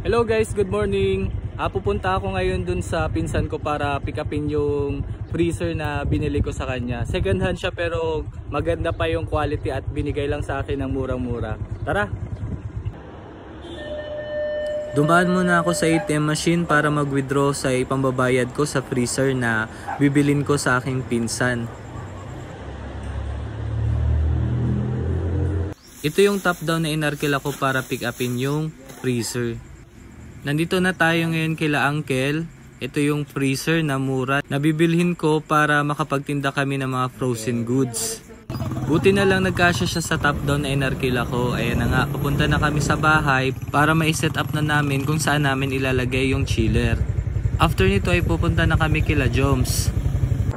Hello guys, good morning. Pupunta ako ngayon dun sa pinsan ko para pick upin yung freezer na binili ko sa kanya. Second hand siya pero maganda pa yung quality at binigay lang sa akin ng murang-mura. Tara! Dumaan muna ako sa ATM machine para mag-withdraw sa ipambabayad ko sa freezer na bibilin ko sa aking pinsan. Ito yung top down na inarkila ko para pick upin yung freezer. Nandito na tayo ngayon kila Uncle. Ito yung freezer na mura. Nabibilhin ko para makapagtinda kami ng mga frozen goods. Buti na lang nagkasya siya sa top down na inarkila ko. Ayan na nga, papunta na kami sa bahay para ma-set up na namin kung saan namin ilalagay yung chiller. After nito ay pupunta na kami kila Joms.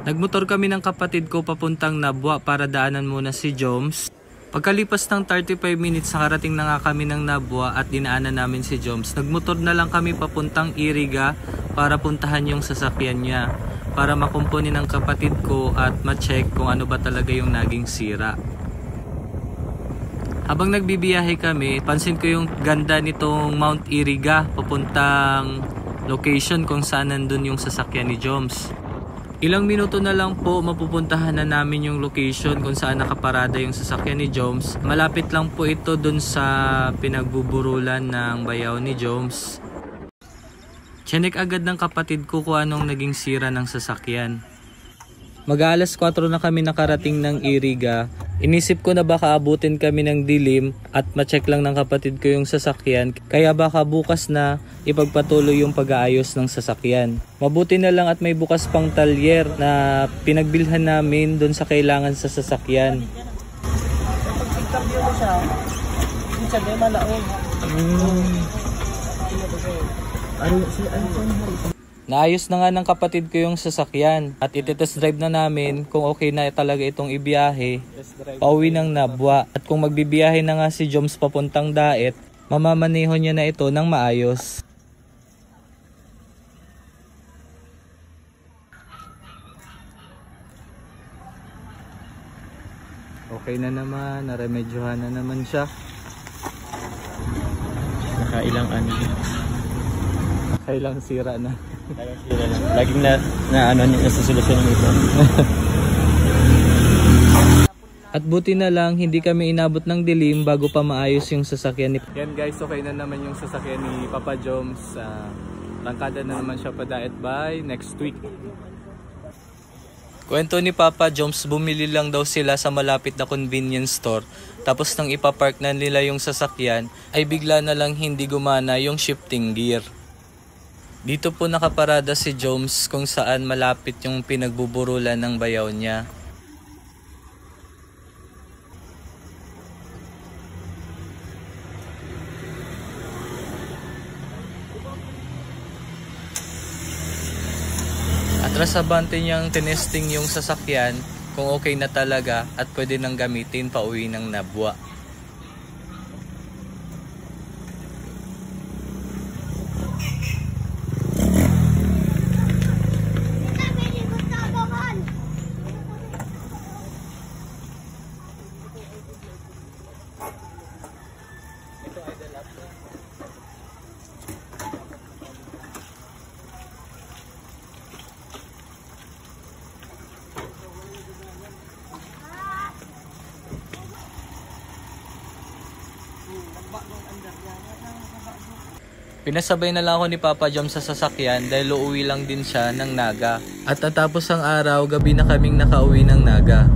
Nagmotor kami ng kapatid ko papuntang Nabwa para daanan muna si Joms. Pagkalipas ng 35 minutes nakarating na nga kami ng Nabwa at dinaanan namin si Joms. Nagmotor na lang kami papuntang Iriga para puntahan yung sasakyan niya. Para makumpuni ng kapatid ko at ma-check kung ano ba talaga yung naging sira. Habang nagbibiyahe kami, pansin ko yung ganda nitong Mount Iriga papuntang location kung saan nandun yung sasakyan ni Joms. Ilang minuto na lang po mapupuntahan na namin yung location kung saan nakaparada yung sasakyan ni Joms. Malapit lang po ito dun sa pinagbuburulan ng bayaw ni Joms. Chinek agad ng kapatid ko kung anong naging sira ng sasakyan. Mag-aalas 4 na kami nakarating ng Iriga. Inisip ko na baka abutin kami ng dilim at ma-check lang ng kapatid ko yung sasakyan. Kaya baka bukas na ipagpatuloy yung pag-aayos ng sasakyan. Mabuti na lang at may bukas pang talyer na pinagbilhan namin doon sa kailangan sa sasakyan. Pag-interview mo siya, minsan may malaong. Naayos na nga ng kapatid ko yung sasakyan at itetest drive na namin kung okay na talaga itong ibiyahe pauwi ng Nabwa. At kung magbibiyahe na nga si Joms papuntang Daet, mamamaneho niya na ito ng maayos. Okay na naman, naremedyohan na naman siya. Nakailang ano. Kailang sira na. Laging nasusolusyon ito. At buti na lang hindi kami inabot ng dilim bago pa maayos yung sasakyan ni. Yan guys, okay na naman yung sasakyan ni Papa Joms. Rangkada na naman siya pa Daet by next week. Kwento ni Papa Joms, bumili lang daw sila sa malapit na convenience store. Tapos nang ipapark na nila yung sasakyan, ay bigla na lang hindi gumana yung shifting gear. Dito po nakaparada si Joms kung saan malapit yung pinagbuburulan ng bayaw niya. Atras abante niyang tinesting yung sasakyan kung okay na talaga at pwede nang gamitin pauwi ng Nabwa. Pinasabay na lang ako ni Papa Joms sa sasakyan dahil uuwi lang din siya ng Naga. At natapos ang araw, gabi na kaming nakauwi ng Naga.